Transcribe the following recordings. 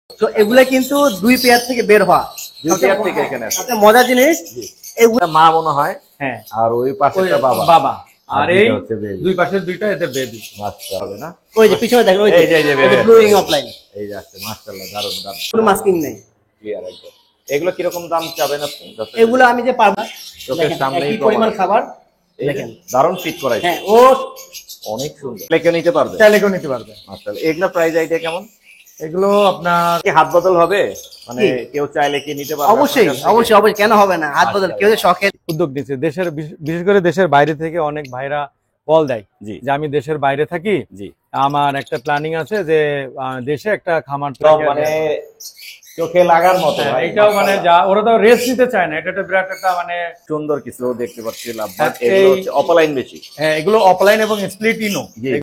তো এগুলা কিন্তু দুই পেয়ার থেকে বের হওয়া, দুই পেয়ার থেকে এখানে আছে। একটা মজার জিনিস, এগুলা মা মনে হয়, হ্যাঁ, আর ওই পাশেটা বাবা। বাবা, আর এই হচ্ছে বেবি। দুই পাশের দুইটা এদের বেবি। বাচ্চা হবে না? ওই যে পিছনে দেখেন, ওই যে baby blue ring of line, এই যে আছে। মাশাআল্লাহ, দারুণ দারুণ, কোনো মাস্কিং নেই। ক্লিয়ার একদম। এগুলো কিরকম দাম চাবেন আপনি? এগুলো আমি যে পারবো চোখের সামনেই কি পরিমাণ খাবার দেখেন, দারুণ ফিট করাইছে। হ্যাঁ, ও অনেক সুন্দর। লেকে নিতে পারবে, চাইলে কেউ নিতে পারবে। মাশাআল্লাহ। এগুলা প্রাইস আইডিয়া কেমন? এগুলো আপনার কি হাত বদল হবে? মানে কেউ চাইলে কি নিতে পারবে? অবশ্যই অবশ্যই অবশ্যই, কেন হবে না? হাত বদল, কেউ শখের উদ্যোগ নিচ্ছে দেশের, বিশেষ করে দেশের বাইরে থেকে অনেক ভাইরা কল দেয় জি যে আমি দেশের বাইরে থাকি, জি। আমার একটা প্ল্যানিং আছে যে দেশে একটা খামার মানে চোখে লাগার মতো। এটাও মানে যা ওরা তো রেস্ট নিতে চায় না, এটা একটা বিরাট একটা মানে সুন্দর কিছু দেখতে পাচ্ছি। হ্যাঁ, এগুলো হচ্ছে অফলাইন বেশি। হ্যাঁ, এগুলো অফলাইন এবং স্প্লিট ইনো। জি।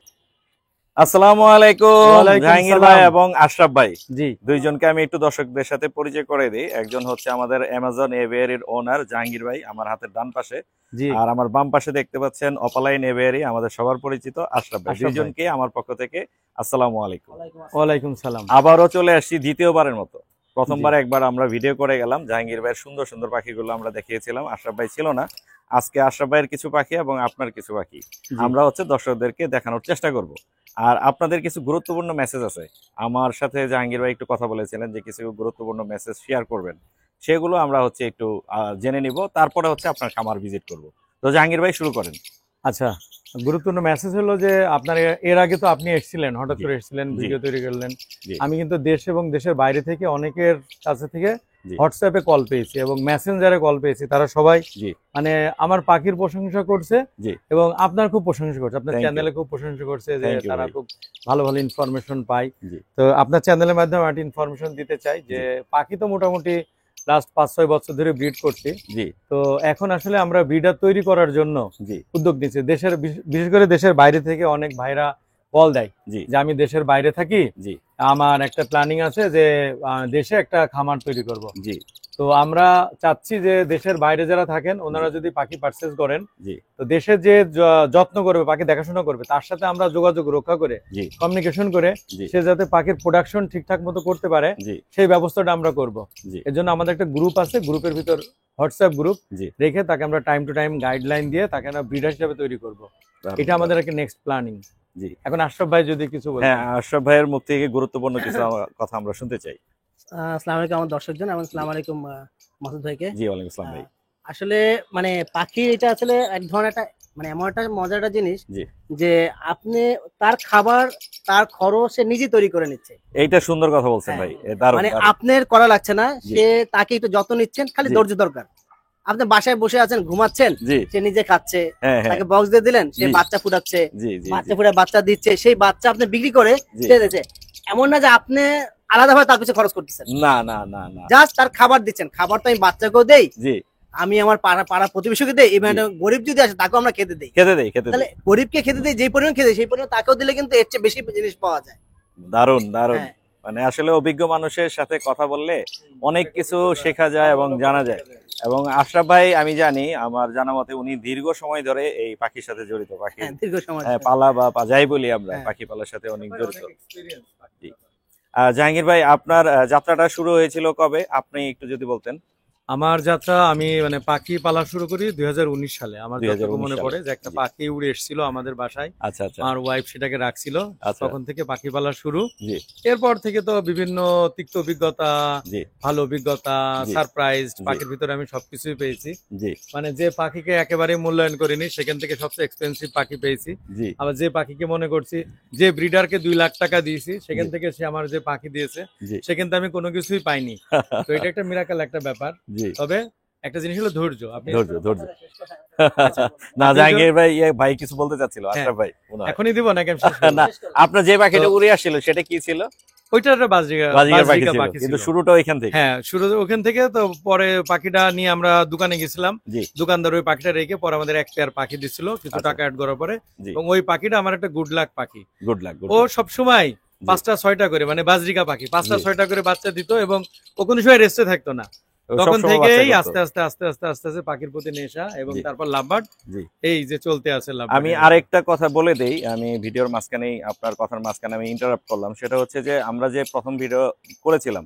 আসসালামু আলাইকুম জাহাঙ্গীর ভাই এবং আশরাফ ভাই। জি, দুইজনকে আমি একটু দর্শকদের সাথে পরিচয় করে দিই। একজন হচ্ছে আমাদের অ্যামাজন এভিয়ারির ওনার জাহাঙ্গীর ভাই, আমার হাতের ডান পাশে। জি। আর আমার বাম পাশে দেখতে পাচ্ছেন অফলাইন এভিয়ারি, আমাদের সবার পরিচিত আশরাফ ভাই। আশরাফ ভাই। দুইজনকে আমার পক্ষ থেকে আসসালামু আলাইকুম। ওয়ালাইকুম সালাম। আবারও চলে আসছি দ্বিতীয়বারের মতো। প্রথমবার একবার আমরা ভিডিও করে গেলাম, জাহাঙ্গীর ভাইয়ের সুন্দর সুন্দর পাখিগুলো আমরা দেখিয়েছিলাম, আশরাফ ভাই ছিল না। আজকে আশরাফ ভাইয়ের কিছু পাখি এবং আপনার কিছু পাখি আমরা হচ্ছে দর্শকদেরকে দেখানোর চেষ্টা করব। আর আপনাদের কিছু গুরুত্বপূর্ণ মেসেজ আছে, আমার সাথে জাহাঙ্গীর ভাই একটু কথা বলেছিলেন যে কিছু গুরুত্বপূর্ণ মেসেজ শেয়ার করবেন, সেগুলো আমরা হচ্ছে একটু জেনে নিব, তারপরে হচ্ছে আপনার খামার ভিজিট করব। তো জাহাঙ্গীর ভাই শুরু করেন। আচ্ছা, গুরুত্বপূর্ণ মেসেজ হলো যে আপনার এর আগে তো আপনি এসেছিলেন, হঠাৎ জি, করে এসেছিলেন, জি, ভিডিও তৈরি করলেন। জি, আমি কিন্তু দেশ এবং দেশের বাইরে থেকে অনেকের কাছে থেকে জি, হোয়াটসঅ্যাপে কল পেয়েছি এবং মেসেঞ্জারে কল পেয়েছি, তারা সবাই জি, মানে আমার পাখির প্রশংসা করছে জি। এবং আপনার খুব প্রশংসা করছে, আপনার Thank you. চ্যানেলে খুব প্রশংসা করছে যে Thank you, তারা ভাই। খুব ভালো ভালো ইনফরমেশন পায়। জি, তো আপনার চ্যানেলের মাধ্যমে একটা ইনফরমেশন দিতে চাই যে পাখি তো মোটামুটি লাস্ট 5-6 বছর ধরে ব্রিড করছি। জি, তো এখন আসলে আমরা ব্রিডার তৈরি করার জন্য জি, উদ্যোগ নিচ্ছি দেশের, বিশেষ করে দেশের বাইরে থেকে অনেক ভাইরা কল দেয় জি, যে আমি দেশের বাইরে থাকি, জি, আমার একটা প্ল্যানিং আছে যে দেশে একটা খামার তৈরি করব। জি, তো আমরা চাচ্ছি যে দেশের বাইরে যারা থাকেন ওনারা যদি পাখি পারচেজ করেন, জি, তো দেশে যে যত্ন করবে, পাখি দেখাশোনা করবে, তার সাথে আমরা যোগাযোগ রক্ষা করে, জি, কমিউনিকেশন করে জি, সে যাতে পাখির প্রোডাকশন ঠিকঠাক মতো করতে পারে জি, সেই ব্যবস্থাটা আমরা করব। জি, এর জন্য আমাদের একটা গ্রুপ আছে, গ্রুপের ভিতর হোয়াটসঅ্যাপ গ্রুপ জি। রেখে তাকে আমরা টাইম টু টাইম গাইডলাইন দিয়ে তাকে আমরা ব্রিডার হিসেবে তৈরি করব। এটা আমাদের একটা নেক্সট প্ল্যানিং। জি। এখন আশরাফ ভাই যদি কিছু বলেন। হ্যাঁ, আশরাফ ভাইয়ের মুখ থেকে গুরুত্বপূর্ণ কিছু কথা আমরা শুনতে চাই। আসসালামু আলাইকুম আমার দর্শকজন, এবং আসসালামু আলাইকুম মাসুদ ভাইকে। জি, ওয়ালাইকুম আসসালাম ভাই। আসলে মানে পাখি এটা আসলে এক ধরনের একটা মানে এমন একটা মজার একটা জিনিস জি, যে আপনি তার খাবার, তার খরচ সে নিজে তৈরি করে নিচ্ছে। এইটা সুন্দর কথা বলছেন ভাই, দারুণ মানে দারুণ। আপনার করা লাগছে না, জি। সে তাকে একটু যত্ন নিচ্ছেন, খালি জি। ধৈর্য দরকার। আপনি বাসায় বসে আছেন, ঘুমাচ্ছেন, জি, সে নিজে খাচ্ছে, হ্যাঁ, হ্যাঁ, তাকে বক্স দিয়ে দিলেন, সে জি। বাচ্চা ফুটাচ্ছে, জি, জি, বাচ্চা জি, ফুটায় বাচ্চা দিচ্ছে, সেই বাচ্চা আপনি বিক্রি করে জি। ছেড়ে দিচ্ছে। এমন না যে আপনি আলাদাভাবে তার পিছনে খরচ করতেছেন, না না না না। জাস্ট তার খাবার দিচ্ছেন। খাবার তো আমি বাচ্চাকেও দেই, জি, আমি আমার পাড়া প্রতিবেশীকে দেই, ইভেন গরিব যদি আসে তাকেও আমরা খেতে দেই। খেতে দেই, খেতে তাহলে দেই। গরিবকে খেতে দেই, যেই পরিমাণ খেতে দেই, সেই পরিমাণ তাকেও দিলে কিন্তু এর চেয়ে বেশি জিনিস পাওয়া যায়। দারুণ দারুণ। হ্যাঁ। মানে আসলে অভিজ্ঞ মানুষের সাথে কথা বললে অনেক কিছু শেখা যায় এবং জানা যায়। এবং আশরাফ ভাই, আমি জানি, আমার জানা মতে উনি দীর্ঘ সময় ধরে এই পাখির সাথে জড়িত, পাখি হ্যাঁ, দীর্ঘ সময় পালা বা যাই বলি আমরা, হ্যাঁ। পাখি পালার সাথে অনেক জড়িত। জি। জাহাঙ্গীর ভাই, আপনার যাত্রাটা শুরু হয়েছিল কবে, আপনি একটু যদি বলতেন। আমার যাত্রা, আমি মানে পাখি পালা শুরু করি 2019 সালে। আমার যতটুকু 2019 মনে সালে। পড়ে যে একটা জি। পাখি উড়ে এসেছিল আমাদের বাসায়, আচ্ছা আচ্ছা। আমার ওয়াইফ সেটাকে রাখছিল, আচ্ছা। তখন থেকে পাখি পালা শুরু। জি, এরপর থেকে তো বিভিন্ন তিক্ত অভিজ্ঞতা, জি, ভালো অভিজ্ঞতা, জি। সারপ্রাইজ, জি। পাখির ভিতরে আমি সবকিছুই পেয়েছি। জি, মানে যে পাখিকে একেবারে মূল্যায়ন করিনি সেখান থেকে সবচেয়ে এক্সপেন্সিভ পাখি পেয়েছি। জি, আবার যে পাখিকে মনে করছি, যে ব্রিডারকে 2 লাখ টাকা দিয়েছি, সেখান জি। থেকে সে আমার যে পাখি দিয়েছে জি, সেখান থেকে আমি কোনো কিছুই পাইনি। তো এটা একটা মিরাকেল একটা ব্যাপার। জি। তবে একটা জিনিস হলো ধৈর্য। আপনি ধৈর্য ধৈর্য। না, জাহাঙ্গীর ভাই, ভাই কিছু বলতে চাচ্ছিল, আশরাফ ভাই মনে হয়। এখনই দিব নাকি আমি শেষ করব? না, আপনার যে পাখিটা উড়ে আসছিল সেটা কি ছিল? ওইটা একটা বাজরিকা বাজিকার পাখি ছিল, পাখি কিন্তু ছিল। শুরুটা ওইখান থেকে। হ্যাঁ, শুরু ওখান থেকে। তো পরে পাখিটা নিয়ে আমরা দোকানে গেছিলাম, জি, দোকানদার ওই পাখিটা রেখে পরে আমাদের এক পেয়ার পাখি দিছিল কিছু আচ্ছা। টাকা অ্যাড করার পরে। জি। এবং ওই পাখিটা আমার একটা গুড লাক পাখি। গুড লাক, গুড ও লাক। সবসময় 5টা 6টা করে, মানে বাজরিকা পাখি 5টা জি। 6টা করে বাচ্চা দিত এবং ও কোনো সময় রেস্টে থাকতো না। তখন সবসময় থেকেই বাচ্চা আস্তে করতো। আস্তে আস্তে আস্তে আস্তে পাখির প্রতি নেশা এবং জি। তারপর লাভবার্ড জি। এই যে চলতে আছে লাভবার্ড। আমি আরেকটা কথা বলে দেই, আমি ভিডিওর মাঝখানেই আপনার কথার মাঝখানে আমি ইন্টারাপ্ট করলাম, সেটা হচ্ছে যে আমরা যে প্রথম ভিডিও করেছিলাম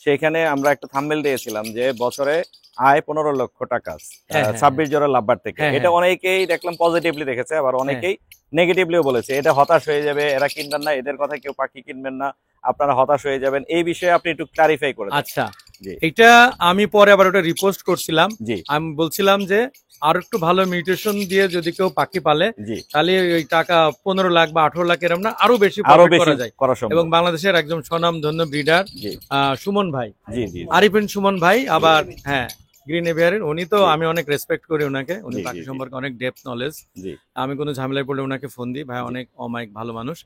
সেখানে আমরা একটা থাম্বনেল দিয়েছিলাম যে বছরে আয় 15 লক্ষ টাকা হ্যাঁ, হ্যাঁ, 26 জোড়া লাভবার্ড থেকে। হ্যাঁ, এটা হ্যাঁ। অনেকেই দেখলাম পজিটিভলি দেখেছে, আবার অনেকেই নেগেটিভলিও বলেছে এটা হতাশ হয়ে যাবে, এরা কিনবেন না, এদের কথা কেউ পাখি কিনবেন না, আপনারা হতাশ হয়ে যাবেন। এই বিষয়ে আপনি একটু ক্লারিফাই করে দেন। আচ্ছা, জি। এটা আমি পরে আবার ওটা রিপোস্ট করছিলাম। জি আমি বলছিলাম যে আর একটু ভালো মিউটেশন দিয়ে যদি কেউ পাখি পালে জি তাহলে ওই টাকা 15 লাখ বা 18 লাখ এরকম না, আরো বেশি আরো profit বেশি করা যায়। করা সম্ভব। এবং বাংলাদেশের একজন স্বনামধন্য ব্রিডার জি সুমন ভাই, জি জি আরিফিন সুমন ভাই, আবার হ্যাঁ গ্রিন এভিয়ারের, উনি তো জি। আমি অনেক রেসপেক্ট করি ওনাকে, উনি জি, জি, পাখি জি। সম্পর্কে অনেক ডেপথ নলেজ। জি আমি কোনো ঝামেলায় পড়লে ওনাকে ফোন দিই, ভাই জি। অনেক অমায়িক ভালো মানুষ।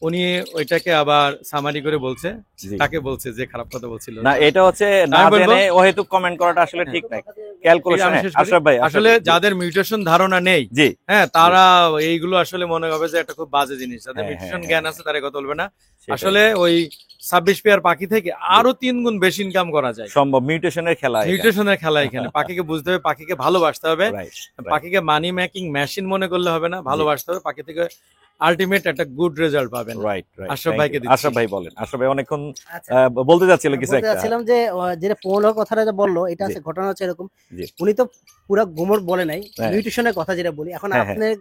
উনি ওইটাকে আবার সামারি করে বলছে, জি। তাকে বলছে যে খারাপ কথা বলছিল না, এটা হচ্ছে না আমি বলবো- জেনে অহেতুক কমেন্ট করাটা আসলে ঠিক নাই। ক্যালকুলেশন। আমি শেষ করি। আশরাফ ভাই আসলে যাদের মিউটেশন ধারণা নেই, জি হ্যাঁ তারা এইগুলো আসলে মনে হবে যে একটা খুব বাজে জিনিস। যাদের হ্যাঁ, মিউটেশন হ্যাঁ, জ্ঞান আছে তারা কথা বলবে না। সেটাই। আসলে ওই 26 পেয়ার পাখি থেকে আরো 3 গুণ বেশি ইনকাম করা যায়। সম্ভব মিউটেশনের খেলা এটা। মিউটেশনের খেলা এখানে। পাখিকে বুঝতে হবে, পাখিকে ভালোবাসতে হবে। Right, right. পাখিকে মানি মেকিং মেশিন মনে করলে হবে না, ভালোবাসতে হবে। পাখি থেকে আলটিমেট একটা গুড রেজাল্ট পাবেন। Right, right. আশরাফ Thank ভাইকে you. দিচ্ছি। আশরাফ ভাই বলেন। আশরাফ ভাই অনেকক্ষণ আচ্ছা বলতে যাচ্ছিল কিছু বলতে একটা। যাচ্ছিলাম যে যেটা 15 কথাটা যে বললো এটা জি। আছে, ঘটনা হচ্ছে এরকম। জি। উনি তো পুরো গোমর বলে নাই, হ্যাঁ। নিউট্রিশনের কথা যেটা বলি। এখন হ্যাঁ, হ্যাঁ। আপনার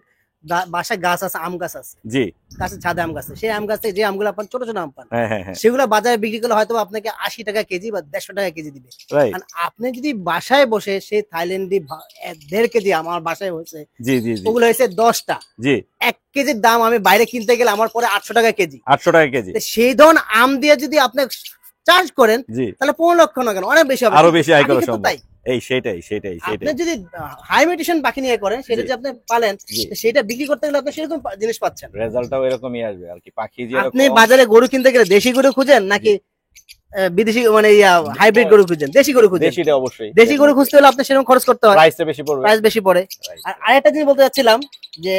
বাসায় গাছ আছে, আম গাছ আছে, জি গাছের ছাদে আম গাছ আছে, সেই আম গাছ থেকে যে আমগুলো আপনার ছোট ছোট আম পান, হ্যাঁ হ্যাঁ হ্যাঁ সেগুলো বাজারে বিক্রি করলে হয়তো আপনাকে 80 টাকা কেজি বা 150 টাকা কেজি দিবে। রাইট। আর আপনি যদি বাসায় বসে সেই থাইল্যান্ডি 1.5 কেজি আমার বাসায় হয়েছে, জি জি জি ওগুলো হয়েছে 10টা, জি 1 কেজির দাম আমি বাইরে কিনতে গেলে আমার পরে 800 টাকা কেজি। 800 টাকা কেজি। তো সেই ধরনের আম দিয়ে যদি আপনি চার্জ করেন জি তাহলে 15 লক্ষ না কেন অনেক বেশি হবে। আরো বেশি আয় করা পাখি ক্ষেত্রে সম্ভব। তাই। এই সেটাই সেটাই আপনি সেটাই। যদি হাই মিউটেশন পাখি নিয়ে করেন, সেটা জি। যদি আপনি পালেন, জি তো সেটা বিক্রি করতে গেলে আপনি সেরকম জিনিস পাচ্ছেন। রেজাল্টটাও এরকমই আসবে আর কি। পাখি আপনি যেরকম বাজারে গরু কিনতে গেলে দেশি গরু খুঁজেন নাকি বিদেশি মানে হাইব্রিড গরু খুঁজেন? দেশি গরু খুঁজেন। দেশিটা অবশ্যই। দেশি গরু খুঁজতে হলে আপনি সেরকম খরচ করতে হয়, প্রাইসটা বেশি পড়বে। প্রাইস বেশি পড়ে। Right. আর আরেকটা জিনিস বলতে চাচ্ছিলাম যে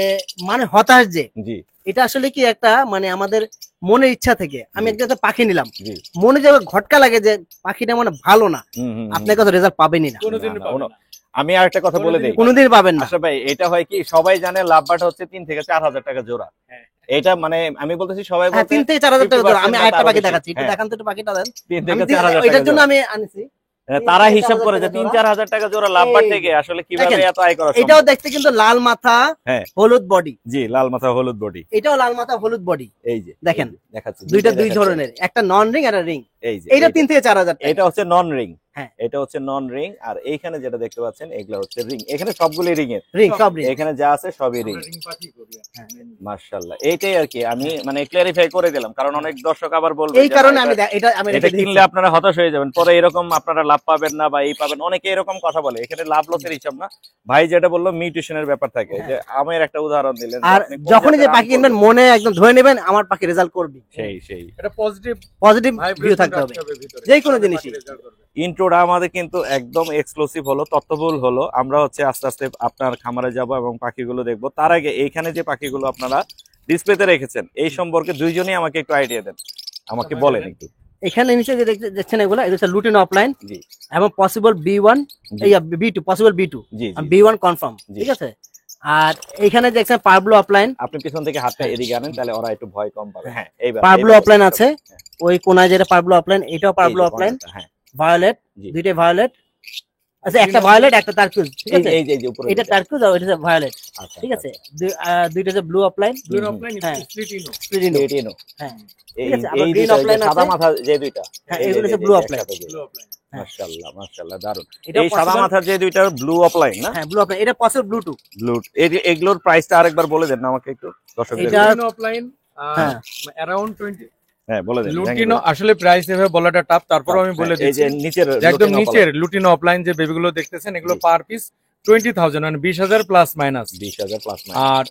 মানে হতাশ যে জি এটা আসলে কি একটা মানে আমাদের মনের ইচ্ছা থেকে আমি জি। একটা পাখি নিলাম, জি মনে যে ঘটকা লাগে যে পাখিটা মানে ভালো না, হুম হুম, হুম। আপনার কাছে রেজাল্ট পাবেনই না, কোনোদিনই না, পাবে না, না। আমি আরেকটা কথা বলে দেই। কোনোদিন পাবেন না। আশরাফ ভাই এটা হয় কি, সবাই জানে লাভবার্ড হচ্ছে 3 থেকে 4,000 টাকা জোড়া। হ্যাঁ। এটা মানে আমি বলতেছি সবাই হ্যাঁ, বলতে 3 থেকে 4 হাজার টাকা জোড়া। আমি 50% আরেকটা তারও পাখি বেশি। দেখাচ্ছি, একটু হ্যাঁ, দেখান তো একটু পাখিটা দেন। 3 আমি থেকে 4,000 টাকা এটার জন্য জোড়া। আমি আনছি। তারা 3 থেকে হিসাব 4,000 করে যে টাকা 3-4,000 টাকা জোড়া লাভবার্ড এই থেকে আসলে কিভাবে দেখেন, এত আয় করা এটাও সম্ভব। দেখতে কিন্তু লাল মাথা হ্যাঁ। হলুদ বডি, জি লাল মাথা হলুদ বডি। এটাও লাল মাথা হলুদ বডি। এই যে দেখেন, এই যে, দেখাচ্ছি দুইটা দুইটাই দুই দেখাচ্ছি। ধরনের, একটা নন রিং একটা রিং। এই যে এইটা এইটা। 3 থেকে 4,000 টাকা। এটা হচ্ছে নন রিং। হ্যাঁ। এটা হচ্ছে নন রিং। আর এইখানে যেটা দেখতে পাচ্ছেন এগুলা হচ্ছে রিং। এখানে সবগুলোই রিং এর। রিং সব রিং। এখানে যা আছে সবই রিং। আমরা রিং পাখি করি। হ্যাঁ। মাশাআল্লাহ। এইটাই আর কি আমি মানে ক্লারিফাই করে দিলাম, কারণ অনেক দর্শক আবার বলবে এই যে কারণে না, আমি এটা এটা রেখে কিনলে আপনারা হতাশ হয়ে যাবেন, পরে এরকম আপনারা লাভ পাবেন না বা এই পাবেন, অনেকে এরকম কথা বলে। এখানে লাভ লসের হিসাব না ভাই, যেটা বললো মিউটেশনের ব্যাপার থাকে। যে আমের একটা উদাহরণ দিলেন, যে আর আপনি কোন যখনই যে জাতের আম পাখি কিনবেন করবেন। মনে একদম ধরে নেবেন আমার পাখি রেজাল্ট করবে, সেই সেই এটা পজিটিভ পজিটিভ ভিউ ভাইব্রেশন থাকতে হবে রাখতে হবে ভিতরে। যে কোনো জিনিসই। ইন্ট্রোটা আমাদের কিন্তু একদম এক্সক্লুসিভ হলো, তত্ত্ববহুল হলো। আমরা হচ্ছে আস্তে আস্তে আপনার খামারে যাব এবং পাখিগুলো দেখবো। তার আগে এইখানে যে পাখিগুলো আপনারা ডিসপ্লেতে রেখেছেন এই সম্পর্কে দুইজনই আমাকে একটু আইডিয়া দেন, আমাকে বলেন একটু। এখানে নিচে যে দেখছেন এগুলো হচ্ছে লুটিন অফলাইন জি এবং পসিবল B1 জি B2, পসিবল B2, জি জি। B1 কনফার্ম, জি। ঠিক আছে। আর এখানে দেখছেন পারব্লু অফলাইন, আপনি পিছন থেকে হাতটা এদিকে আনেন, তাহলে ওরা একটু ভয় কম পাবে। হ্যাঁ এইবার পারব্লু এইবার অফলাইন বুঝতে আছে, পারছি। হ্যাঁ, ওই কোনায় যেটা পারব্লু অফলাইন, এটাও এই পারব্লু যে অফলাইন, কোণাটা, হ্যাঁ ভায়োলেট, জি। দুইটাই ভায়োলেট। আচ্ছা, একটা ভায়োলেট একটা টার্কুইজ, ঠিক আছে। এই যে উপরে এটা টার্কুইজ আর এটা ভায়োলেট, আচ্ছা ঠিক আছে। দুইটা যে ব্লু অফলাইন, ব্লু হুম, অফলাইন হ্যাঁ। স্প্লিটিনো। স্প্লিটিনো, এটিনো। হ্যাঁ এই ঠিক আছে, আবার এই green দুইটা, offline এই যে সাদা আছে। মাথা যে দুইটা, হ্যাঁ, এই এগুলো যে, হচ্ছে এই blue যে offline। একসাথে যে। Blue offline. হ্যাঁ। মাশাআল্লাহ মাশাআল্লাহ, দারুন। এটা এই সাদা possible- মাথার যে দুইটা ব্লু অফলাইন না, হ্যাঁ ব্লু অফলাইন, এটা পসিবল ব্লু2। ব্লু, এগুলোর প্রাইসটা আরেকবার বলে দেন না আমাকে একটু দর্শকদের। এটা- লুটিনো অফলাইন হ্যাঁ। অ্যারাউন্ড 20। হ্যাঁ বলে দেন। লুটিনো আসলে প্রাইস এভাবে বলাটা টাফ, তারপর আমি বলে এই যে দিচ্ছি। নিচের একদম লুটিনো নিচের লুটিনো অফলাইন যে বেবিগুলো দেখতেছেন এগুলো জি। পার পিস 20,000 মানে 20,000 প্লাস মাইনাস। 20,000 প্লাস আর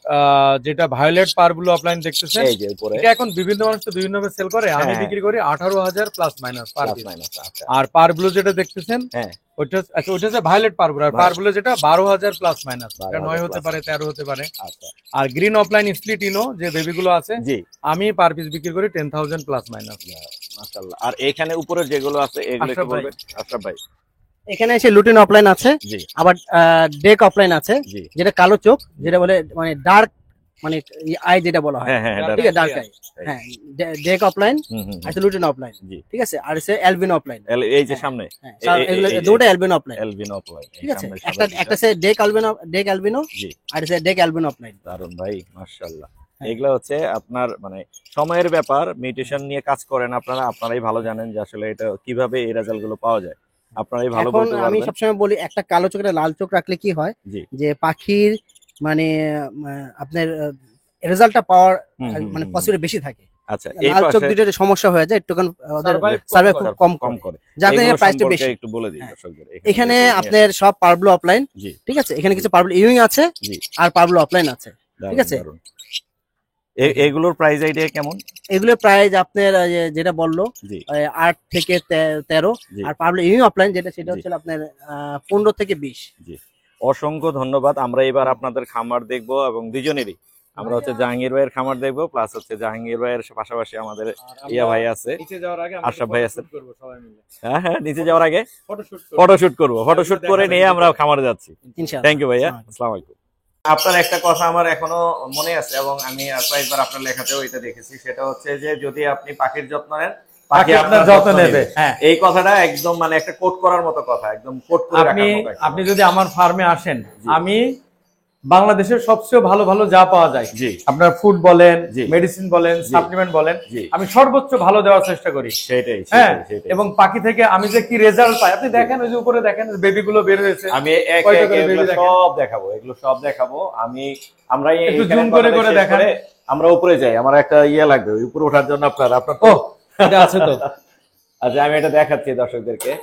যেটা ভায়োলেট পারগুলো অফলাইন দেখতেছেন এই যে উপরে এটা এখন বিভিন্ন মানুষ তো বিভিন্ন ভাবে সেল করে, আমি হ্যাঁ। বিক্রি করি 18,000 প্লাস মাইনাস পার প্লাস পিস। মাইনাস। আচ্ছা আর পার ব্লু যেটা দেখতেছেন হ্যাঁ ওইটা আচ্ছা ওইটা হচ্ছে ভায়োলেট পার ব্লু, আর ভায়োলেট। পার ব্লু যেটা 12,000 প্লাস মাইনাস, এটা 12,000 9 হতে plus। পারে 13 হতে পারে। আচ্ছা আর গ্রিন অফলাইন স্প্লিটিনো যে বেবিগুলো আছে জি আমি পার পিস বিক্রি করি 10,000 প্লাস মাইনাস। মাশাআল্লাহ। আর এখানে উপরে যেগুলো আছে এগুলো কি আশরাফ ভাই। বলবেন আশরাফ ভাই? এখানে এসে লুটিন অফলাইন আছে, জি আবার ডেক অফলাইন আছে, জি যেটা কালো চোখ, যেটা বলে মানে ডার্ক, মানে আই যেটা বলা হয়, হ্যাঁ হ্যাঁ হ্যাঁ, ঠিক আছে, ডার্ক আই। হ্যাঁ, ডেক অফলাইন হুম, হুম, আছে, লুটিন অফলাইন, জি। ঠিক আছে, আর আছে এলবিন অফলাইন। এই যে সামনে হ্যাঁ, এই যে দুটো এলবিন অফলাইন, এলবিনো অফলাইন, ঠিক আছে। একটা আছে ডেক অ্যালবিনো, জি আর আছে ডেক অ্যালবিনো অফলাইন। দারুন ভাই, মাশাআল্লাহ। হ্যাঁ। এগুলা হচ্ছে আপনার মানে সময়ের ব্যাপার, মিউটেশন নিয়ে কাজ করেন আপনারা, আপনারাই ভালো জানেন যে আসলে এটা কিভাবে এই রেজাল্ট গুলো পাওয়া যায়, আপনারাই ভালো এখন বলতে আমি পারবেন। সবসময় বলি, একটা কালো চোখ একটা লাল চোখ রাখলে কি হয়, জি যে পাখির মানে আপনার রেজাল্টটা পাওয়ার হুম, হুম, মানে হুম, পসিবিলিটি বেশি থাকে। আচ্ছা, এই লাল চোখ পাশে দুটোর সমস্যা হয়ে যায়, একটু ওদের Survive সার্ভে কম খুব করে, কম কম করে, করে, যার জন্য এগুলো প্রাইসটা সম্পর্কে বেশি। একটু বলে দিই হ্যাঁ। দর্শকদের। এখানে যেহেতু নিয়ে আপনার সব পার্বলো অফলাইন, আসি। জি ঠিক আছে, এখানে কিছু পার্বলো ইউইং আছে, জি আর পার্বলো অফলাইন আছে, দারুন, ঠিক আছে। দারুন। এগুলোর প্রাইস আইডিয়া কেমন? এগুলোর প্রাইস আপনার যেটা বললো জি 8 থেকে 13, জি আর পার্বলো ইউইং অফলাইন যেটা, সেটা জি। হচ্ছে আপনার 15 থেকে 20। জি অসংখ্য ধন্যবাদ। আমরা এবার আপনাদের খামার দেখবো এবং দুজনেরই, আমরা হচ্ছে জাহাঙ্গীর ভাইয়ের খামার দেখবো, প্লাস হচ্ছে জাহাঙ্গীর ভাইয়ের পাশাপাশি আমাদের ইয়া ভাই আছে, নিচে যাওয়ার আগে আশরাফ ভাই আছে। করব সবাই মিলে, হ্যাঁ হ্যাঁ, নিচে যাওয়ার আগে ফটোশুট ফটোশুট করবো, ফটোশুট করে নিয়ে আমরা খামারে যাচ্ছি। ইনশাআল্লাহ। থ্যাংক ইউ ভাইয়া, হ্যাঁ। আসসালামু আলাইকুম। আপনার একটা কথা আমার এখনো মনে আছে এবং আমি কয়েকবার আপনার লেখাতেও এটা দেখেছি, সেটা হচ্ছে যে যদি আপনি পাখির যত্ন নেন, পাখি আপনার যত্ন নেবে। হ্যাঁ, এই কথাটা একদম মানে একটা কোট করার মতো কথা, একদম কোট করে আপনি রাখার মতো একটা আপনি যদি আমার ফার্মে আসেন, জি। আমি বাংলাদেশের সবচেয়ে ভালো ভালো যা পাওয়া যায়, জি আপনার ফুড বলেন, জি। মেডিসিন বলেন, জি। সাপ্লিমেন্ট বলেন, জি আমি সর্বোচ্চ ভালো দেওয়ার চেষ্টা করি। সেটাই হ্যাঁ, সেটাই সেটাই। এবং পাখি থেকে আমি যে কি রেজাল্ট পাই, আপনি দেখেন ওই যে উপরে দেখেন বেবি গুলো বের হয়েছে, আমি একে কয়টা একে করে এগুলো baby দেখেন? সব দেখাবো, এগুলো সব দেখাবো। আমরা একটু এইখানে zoom করে কথাটা করে শেষ দেখান। আমরা উপরে যাই, আমার একটা ইয়ে লাগবে ওই উপরে ওঠার জন্য। আপনার ও এটা আছে তো। আচ্ছা, আমি এটা দেখাচ্ছি দর্শকদেরকে।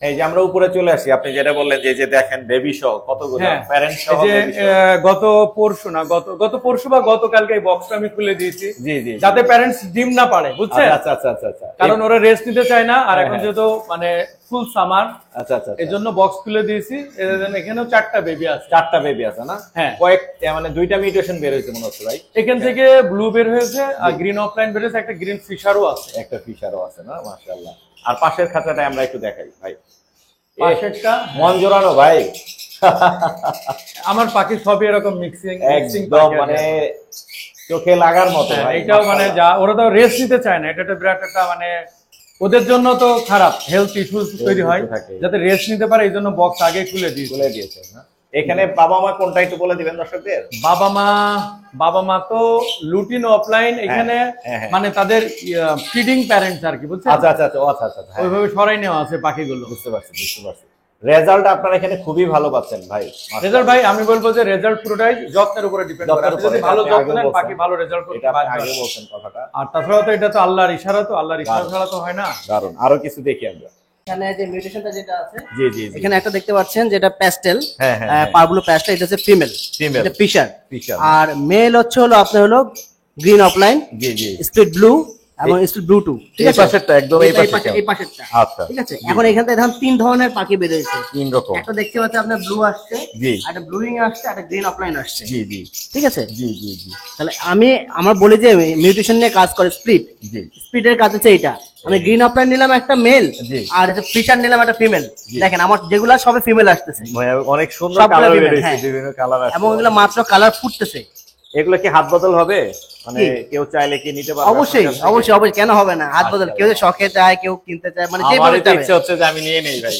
এই যে আমরা উপরে চলে আসি, আপনি যেটা বললেন যে যে দেখেন বেবি সহ কতগুলো হ্যাঁ, প্যারেন্ট এই সহ যে baby সহ। গত পরশু না গত পরশু বা গতকালকে এই বক্সটা আমি খুলে দিয়েছি, জি জি যাতে প্যারেন্টস ডিম না পারে, বুঝছেন? আচ্ছা আচ্ছা আচ্ছা আচ্ছা কারণ ওরা রেস্ট নিতে চায় না, আর হ্যাঁ, এখন হ্যাঁ। যেহেতু মানে ফুল সামার, আচ্ছা আচ্ছা এর জন্য বক্স খুলে দিয়েছি। এখানেও 4টা বেবি আছে। 4টা বেবি আছে না? হ্যাঁ, কয়েক মানে 2টা মিউটেশন বের হয়েছে মনে হচ্ছে ভাই। এখান থেকে ব্লু বের হয়েছে, আর গ্রিন অফলাইন বের হয়েছে, একটা গ্রিন ফিশারও আছে। একটা ফিশারও আছে না? মাশাআল্লাহ। আর পাশের খাঁচাটা আমরা একটু দেখাই ভাই, পাশেরটা মন জোড়ানো ভাই, আমার পাখি সবই এরকম মিক্সিং একদম মানে চোখে লাগার মতো ভাই। এটাও মানে যা, ওরা তো রেস্ট নিতে চায় না, এটা একটা বিরাট একটা মানে ওদের জন্য তো খারাপ, হেলথ ইস্যুস তৈরি হয়, থাকে। যাতে রেস্ট নিতে পারে এই জন্য বক্স আগে খুলে দিয়েছি। তুলে দিয়েছেন না? এখানে বাবা মা কোনটা একটু বলে দিবেন দর্শকদের। বাবা মা তো লুটিন অফলাইন, এখানে হ্যাঁ, হ্যাঁ। মানে তাদের ফিডিং প্যারেন্টস আর কি, বুঝছেন? আচ্ছা আচ্ছা আচ্ছা আচ্ছা আচ্ছা হ্যাঁ, ওইভাবে সরাই নেওয়া আছে পাখিগুলো। বুঝতে পারছি বুঝতে পারছি। রেজাল্ট আপনারা এখানে খুবই ভালো পাচ্ছেন ভাই। রেজাল্ট ভাই আমি বলবো যে রেজাল্ট পুরোটাই যত্নের উপরে ডিপেন্ড করে, যত্নের আপনি যদি উপরে, ভালো এটা আপনি যত্ন আগেও নেন বলছেন। পাখি ভালো রেজাল্ট করতে এটা আপনি বাধ্য আগে হয়। বলছেন কথাটা। আর তাছাড়া তো এটা তো আল্লাহর ইশারা, তো আল্লাহর ইশারা ছাড়া তো হয় না। দারুন, আরো কিছু দেখি আমরা। এখানে যে মিউটেশনটা যেটা আছে, জি জি জি। এখানে একটা দেখতে পাচ্ছেন যেটা প্যাস্টেল, হ্যাঁ হ্যাঁ পার্বলো প্যাস্টেল, এটা হচ্ছে ফিমেল, ফিমেল এটা ফিশার। ফিশার। আর মেল হচ্ছে হলো আপনার হলো গ্রিন অফলাইন, জি জি। স্প্লিট ব্লু এবং স্প্লিট ব্লু 2, ঠিক এই আছে, পাশেরটা একদম এই পাশে। এই পাশেরটা, আচ্ছা, ঠিক আছে। এখন এখান থেকে এখন 3 ধরনের পাখি বের হয়েছে, 3 রকম। একটা দেখতে পাচ্ছেন আপনার ব্লু আসছে, জি একটা ব্লুইং আসছে, একটা গ্রিন অফলাইন আসছে, জি জি ঠিক আছে। জি জি জি তাহলে আমার বলি যে মিউটেশন নিয়ে কাজ করে স্প্লিট, জি স্প্লিটের কাজ হচ্ছে এটা। আমি গ্রিন অফলাইন নিলাম একটা মেল, জি। আর ফিশার নিলাম একটা ফিমেল। জি। দেখেন আমার যেগুলা সবে ফিমেল আসতেছে, অনেক সুন্দর সবগুলো কালার female, বের হয়েছে, হ্যাঁ। বিভিন্ন কালার আছে এবং এগুলো মাত্র কালার ফুটতেছে। এগুলো কি হাত বদল হবে? মানে কি? কেউ চাইলে কি নিতে পারবে? অবশ্যই আপনার কাছ থেকে? অবশ্যই অবশ্যই, কেন হবে না? হাত বদল, আচ্ছা। কেউ যে শখে চায়, কেউ কিনতে চায়, মানে যে আমারই তো ইচ্ছে হচ্ছে যে আমি নিয়ে নেই ভাই।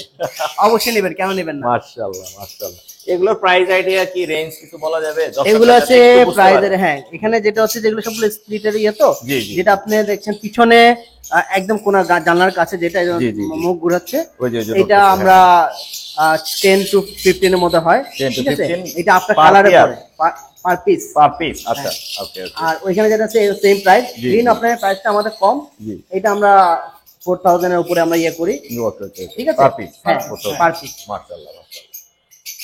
অবশ্যই নেবেন, কেন নেবেন না? মাশাআল্লাহ মাশাআল্লাহ। এগুলোর প্রাইস আইডিয়া কি, রেঞ্জ কিছু বলা যাবে? এগুলো আছে প্রাইজের, হ্যাঁ এখানে যেটা হচ্ছে যেগুলো সবগুলো স্প্লিটের ইয়ে তো, জি, জি। যেটা আপনি দেখছেন পিছনে একদম কোন জানলার কাছে যেটা জি, জি, জি। মুখ ঘুরাচ্ছে, ওই যে এটা আমরা 10 to 15 এর মধ্যে হয়, 10 to ঠিক আছে। 15 এটা আপনার per কালারে pair? পড়ে পার পিস। Per piece. আচ্ছা ওকে ওকে। আর ওইখানে যেটা আছে সেম প্রাইস, জি, গ্রিন জি। আপনার প্রাইসটা আমাদের কম, জি এটা আমরা 4000 এর উপরে আমরা ইয়ে করি, ওকে ওকে। ঠিক আছে। Per piece. হ্যাঁ পার পিস। মাশাআল্লাহ মাশাআল্লাহ।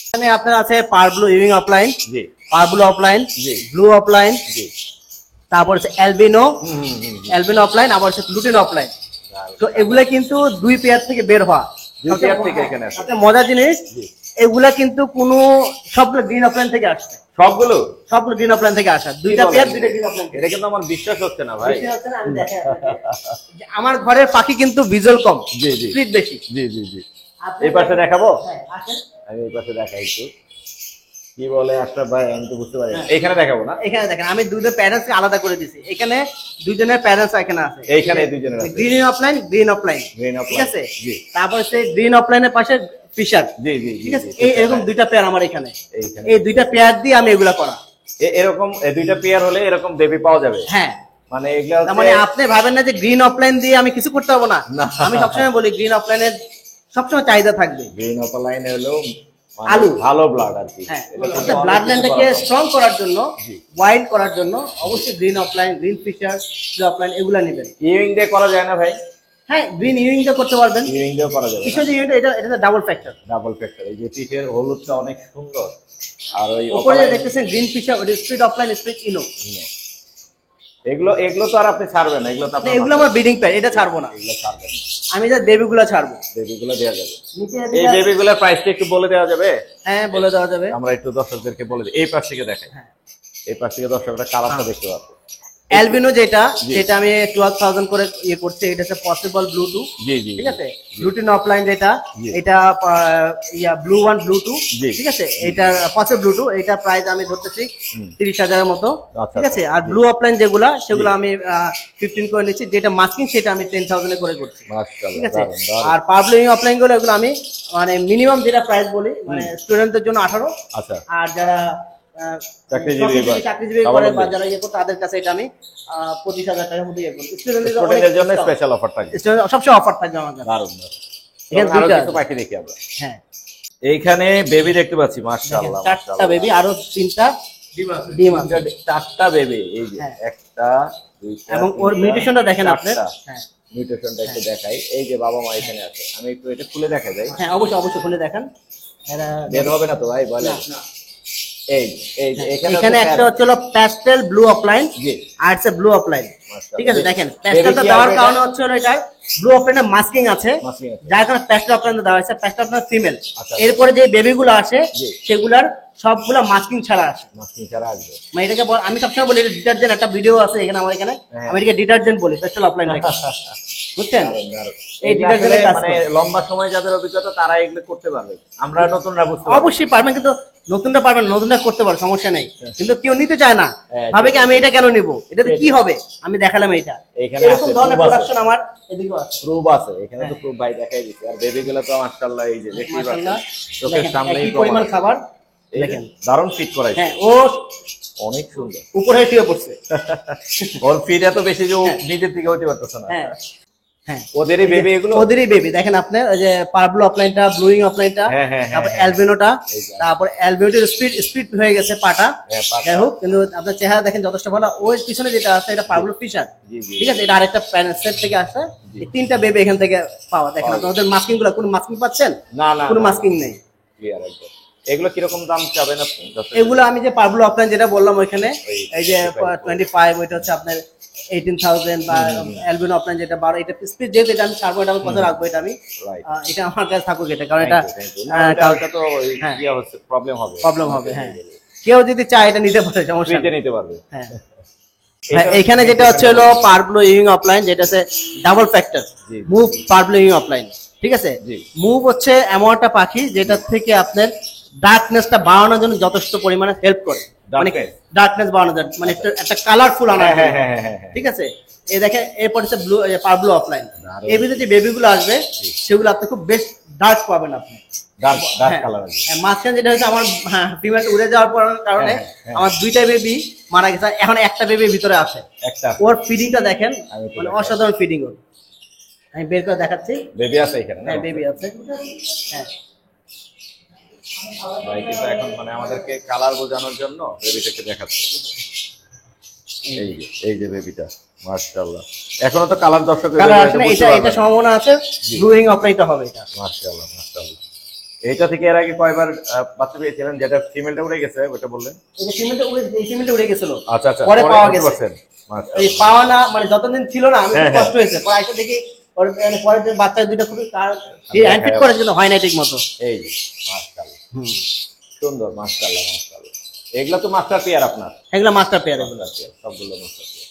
এখানে আপনার আছে পার্বলো ইভিং অফলাইন, জি পার্বলো অফলাইন, জি ব্লু অফলাইন, জি। তারপর হচ্ছে অ্যালবিনো, হুম হুম হুম। অ্যালবিনো অফলাইন, আবার হচ্ছে লুটিন অফলাইন। তো এগুলা কিন্তু 2 পেয়ার থেকে বের হওয়া, 2 পেয়ার থেকে এখানে আছে। সবচেয়ে মজার জিনিস, জি। এগুলা কিন্তু কোনো সবগুলো গ্রিন অফলাইন থেকে আসছে, সবগুলো? সবগুলো গ্রিন অফলাইন থেকে আসা, 2টা বলেন? পেয়ার 2টা গ্রিন অফলাইন। এটা কিন্তু আমার বিশ্বাস হচ্ছে না ভাই। আমি দেখাই আপনাকে। যে আমার ঘরের পাখি কিন্তু ভিজুয়াল কম, জি জি স্পিড বেশি। জি জি জি। এই পাশে দেখাবো, হ্যাঁ আসেন। আমি এই পাশে দেখাই একটু। কি বলে আশরাফ ভাই, আমি তো বুঝতে পারি না। এখানে দেখাবো না, এখানে দেখেন আমি দুইটা প্যারেন্টস আলাদা করে দিছি, এখানে দুইজনের প্যারেন্টস এখানে আছে, এইখানে এই দুইজনের আছে। Green offline green offline, Green ঠিক offline, আছে। জি। তারপর সে গ্রিন অফলাইনের পাশে ফিশার, জি জি জি ঠিক আছে। জি, এরকম দুইটা পেয়ার আমার এখানে, এইখানে। এই দুইটা পেয়ার দিয়ে আমি এগুলা করা। এরকম দুইটা পেয়ার হলে এরকম বেবি পাওয়া যাবে। হ্যাঁ, মানে এগুলা তার মানে আপনি ভাবেন না যে গ্রিন অফলাইন দিয়ে আমি কিছু করতে পারবো না। না। আমি সবসময় বলি গ্রিন অফলাইনের সবসময় চাহিদা থাকবে। গ্রিন অফলাইন হলো মানে আলু। ভালো ব্লাড আর কি। হ্যাঁ, এটা কিন্তু ব্লাড অনেক লাইনটাকে কিছু করা স্ট্রং করার জন্য, জি। ওয়াইল্ড করার জন্য অবশ্যই green offline, green fisher, green offline এগুলা নেবেন। ইউইং দিয়ে করা যায় না ভাই? হ্যাঁ, গ্রিন ইউইং টা করতে পারবেন। ইউইং দিয়ে করা যাবে। কিসের ইউইং এটা, এটা ডাবল ফ্যাক্টর। ডাবল ফ্যাক্টর, এই যে পিঠের হলুদটা অনেক সুন্দর। আর ওই উপরে opaline- দেখতেছেন গ্রিন ফিশার, ওটা স্পিড অফলাইন, স্পিড ইনো। এগুলো তো আর আপনি ছাড়বেন না, এগুলো তো আপনার এগুলো আমার ব্রিডিং পেয়ার, এটা ছাড়বো না। এগুলো ছাড়বেন না, আমি যা বেবিগুলো ছাড়বো। বেবিগুলো দেওয়া যাবে। নিচে এই এটা- বেবিগুলোর প্রাইসটা একটু বলে দেওয়া যাবে? হ্যাঁ, বলে দেওয়া যাবে। আমরা একটু দর্শকদেরকে বলে দিই, এই পাশ থেকে দেখাই। হ্যাঁ। এই পাশ থেকে দর্শকরা কালারটা দেখতে পাবে। অ্যালবিনো যেটা, জি। সেটা আমি 12,000 করে ইয়ে করছি, এটা হচ্ছে পসিবল ব্লু 2, জি জি ঠিক আছে। ব্লুটিন অফলাইন যেটা, জি। এটা ব্লু 1 ব্লু 2, জি। ঠিক আছে। এটা পসিবল ব্লু 2, এটা প্রাইস আমি ধরতেছি 30,000 এর মতো, আচ্ছা, ঠিক আছে। আচ্ছা। আর ব্লু অফলাইন যেগুলা, সেগুলো আমি 15 করে নিচ্ছি, যেটা মাস্কিং সেটা আমি 10,000 এ করে করছি, ঠিক মাশাআল্লাহ, আছে। দারুণ দারুণ। আর পাবলিং অফলাইন গুলো এগুলো আমি মানে মিনিমাম যেটা প্রাইস বলি, মানে স্টুডেন্টদের জন্য 18, আচ্ছা, আর যারা চাকরিজীবী বা চাকরিজীবী করে স্বাবলম্বী। বা যারা ইয়ে করে তাদের কাছে এটা আমি 25,000 টাকার মধ্যে ইয়ে করি। স্টুডেন্টদের জন্য স্পেশাল অফার থাকবে। সবসময় অফার থাকবে আমার কাছে। দারুণ দারুণ। এখানে আরো দুইটা কিছু আছে। পাখি দেখি আমরা। হ্যাঁ, এইখানে বেবি দেখতে পাচ্ছি, দেখেন, মাশাআল্লাহ 4টা বেবি, আরো 3টা ডিম আছে। 4টা বেবি, এই যে হ্যাঁ। একটা, দুইটা, এবং ওর তিনটা, মিউটেশনটা দেখেন আপনি। চারটা। হ্যাঁ, মিউটেশনটা একটু দেখাই। এই যে বাবা মা এখানে আছে, আমি একটু এটা খুলে দেখা যায়। হ্যাঁ, অবশ্যই অবশ্যই খুলে দেখেন। এরা বের হবে না তো ভাই, বলে? না। এই এই যে এখানে এখানে একটা হচ্ছে প্যাস্টেল ব্লু অফলাইন, জি। আর হচ্ছে ব্লু অফলাইন, মাশাআল্লাহ। ঠিক আছে। দেখেন Baby প্যাস্টেলটা কি দেওয়ার আর কারণে হচ্ছে হলো এটা ব্লু অফলাইনে মাস্কিং আছে, Masking আছে। যার কারণে প্যাস্টেল অফলাইনে দেওয়া হয়েছে। Pastel offline female. আচ্ছা। এরপরে যে বেবিগুলো আসে, জি। সেগুলার সবগুলা মাস্কিং ছাড়া আসে। মাসিং ছাড়া আসবে। মানে এটাকে আমি সবসময় বলি ডিটারজেন্ট, একটা ভিডিও আছে এখানে আমার এখানে, হ্যাঁ। আমি এটাকে ডিটারজেন্ট বলি, প্যাস্টেল অফলাইন, বুঝছেন। দারুণ, দারুণ। এই এটা ডিটারজেন্টের আসলে কাজ মানে করে। লম্বা সময় যাদের অভিজ্ঞতা তারা এগুলো করতে পারবে, আমরা নতুনরা বুঝতে পারবো। অবশ্যই পারবেন, কিন্তু নতুনটা পারবেন, নতুনটা করতে পারো, সমস্যা নেই। কিন্তু কেউ নিতে চায় না, হ্যাঁ, ভাবে কি আমি এটা কেন নিব, এটাতে কি হবে। আমি দেখালাম এটা, এখানে এরকম আছে, ধরনের proof আছে। প্রোডাকশন আমার এদিকেও আছে। প্রুফ আছে এখানে, তো প্রুফ ভাই দেখাই দিচ্ছে। আর বেবি গুলো তো মাশাআল্লাহ, এই যে দেখতেই পাচ্ছেন, মাশাআল্লাহ, চোখের দেখেন, সামনেই একই পরিমাণ প্রমাণ। খাবার, এই দেখেন। দারুণ ফিট করাইছে, হ্যাঁ, ও অনেক সুন্দর। উপরে শুয়ে পড়ছে। ওর ফিট এত বেশি যে ও নিজের থেকে হতে পারতেছে না। হ্যাঁ, হ্যাঁ, ওদেরই বেবি এগুলো। ওদেরই বেবি। দেখেন আপনি ওই যে পার্বলো অফলাইনটা, ব্লুইং অফলাইনটা, হ্যাঁ, হ্যাঁ, তারপর হ্যাঁ। অ্যালবিনোটা, এই যে। তারপর অ্যালবিনোটির স্পিড হয়ে গেছে পাটা। হ্যাঁ, পাটা। যাই হোক, কিন্তু আপনার চেহারা দেখেন যথেষ্ট ভালো। ওই পিছনে যেটা আছে এটা পার্বলো ফিশার, জি, জি। ঠিক আছে। এটা আরেকটা সেট থেকে আসে। এই 3টা বেবি এখান থেকে পাওয়া। দেখেন পাওয়া আপনি ওদের মাস্কিং গুলো, কোনো মাস্কিং পাচ্ছেন? না না, কোনো মাস্কিং নেই। ক্লিয়ার একদম। এগুলো কিরকম দাম চাবেন আপনি? এগুলো আমি যে পার্বলো অফলাইন যেটা বললাম ওইখানে, ওই এই যে 25, 25, ওইটা হচ্ছে আপনার 18,000, বা অ্যালবিনো অফলাইন যেটা 12, এটা স্পিড যেহেতু এটা আমি ছাড়বো, এটা আমি কথা রাখবো, এটা আমি রাইট। এটা আমার কাছে থাকুক এটা, কারণ এটা এটা তো হ্যাঁ। ইয়া হচ্ছে, প্রবলেম হবে। প্রবলেম হবে। হ্যাঁ, কেউ যদি চায় এটা নিতে পারে, সমস্যা ফ্রিতে নেই। নিতে পারবে। হ্যাঁ, হ্যাঁ, এখানে যেটা হচ্ছে হলো পার্বলো ইউইং অফলাইন, যেটা হচ্ছে ডাবল ফ্যাক্টর জি। মুভ পার্বলো ইউইং অফলাইন, ঠিক আছে। জি। মুভ হচ্ছে এমন একটা পাখি যেটা থেকে আপনার ডার্কনেসটা বাড়ানোর জন্য যথেষ্ট পরিমাণে হেল্প করে, মানে Darkness? ডার্কনেস বাড়ানোর জন্য, মানে একটা কালারফুল আনার হ্যাঁ, জন্য। হ্যাঁ, হ্যাঁ, হ্যাঁ, হ্যাঁ। ঠিক আছে। এই দেখেন, এরপর হচ্ছে পার্বলো অফলাইন। দারুণ। এর ভিতরে যে বেবিগুলো আসবে, সেগুলো আপনি খুব বেস্ট ডার্ক পাবেন আপনি। ডার্ক হ্যাঁ, কালার আছে। হ্যাঁ, মাঝখানে যেটা হচ্ছে আমার ফিমেল উড়ে যাওয়ার কারণে হ্যাঁ, হ্যাঁ। আমার 2টা বেবি মারা গেছে, এখন একটা বেবি ভিতরে আছে। একটা ওর ফিডিংটা দেখেন, আমি একটু মানে দেখাই। অসাধারণ ফিডিং ওর। আমি বের করে দেখাচ্ছি। বেবি আছে এখানে না? হ্যাঁ, বেবি আছে। হ্যাঁ, ভাই কিন্তু এখন মানে আমাদেরকে কালার বোঝানোর জন্য বেবিটাকে দেখাচ্ছে। এই যে বেবিটা, মাশাআল্লাহ। এখনো তো কালার দর্শকের কালার আসলে এটা সম্ভাবনা আছে ব্লুইং অফলাইনটা হবে এটা। মাশাআল্লাহ, মাশাআল্লাহ। এইটা থেকে এর আগে কয়বার বাচ্চা পেয়েছিলেন? যেটা ফিমেলটা উড়ে গেছে ওটা বললেন। এই ফিমেলটা উড়ে গেছিল, আচ্ছা আচ্ছা, পরে পাওয়া গেছে। মাশাআল্লাহ। এই পাওয়া না, মানে যতদিন ছিল না, আমি হ্যাঁ, খুব কষ্ট হয়েছে। পরে আইসা দেখি ওর মানে পরে যে বাচ্চা দুটো খুবই হ্যান্ড ফিট করার জন্য হয় না ঠিক মতো। এই যে মাশাআল্লাহ, সুন্দর, মাশাআল্লাহ, মাশাআল্লাহ। এগুলা তো মাস্টার পেয়ার আপনার? এগুলো মাস্টার পেয়ার এগুলো। মাস্টার পেয়ার, সবগুলো মাস্টার পেয়ার।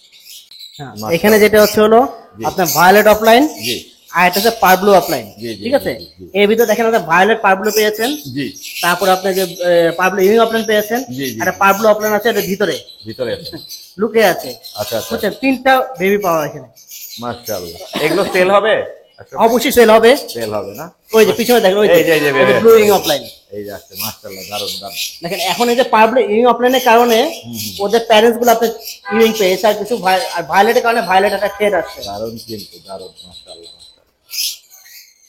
হ্যাঁ, এখানে যেটা হচ্ছে হলো আপনার ভায়োলেট অফলাইন, জি। আর এটা হচ্ছে পারব্লু অফলাইন। জি, জি, ঠিক আছে, জি, জি। এর ভিতরে দেখেন আপনার ভায়োলেট পারব্লু পেয়েছেন, জি তারপর আপনি যে পারব্লু ইউনিক অফলাইন পেয়েছেন, জি, জি, একটা জি। পারব্লু অফলাইন আছে এটা ভিতরে ভিতরে আছে। লুকে আছে, আচ্ছা আচ্ছা, বুঝছেন? 3টা বেবি পাওয়া এখানে। মাশাআল্লাহ। এগুলো সেল হবে? অবশ্যই সেল হবে। সেল হবে না? ওই যে পিছনে দেখেন, ওই এই যে, এই যে baby ব্লু আছে। Unique offline. এই যে আছে, মাশাআল্লাহ, দারুন দারুন। দেখেন এখন এই যে পারব্লু ইউনিক অফলাইনের কারণে ওদের প্যারেন্টস গুলো আপনার ইউনিক পেয়েছে, আর কিছু ভায়োলেটের কারণে ভায়োলেট একটা শেড আসছে। দারুন কিন্তু, দারুন, মাশাআল্লাহ।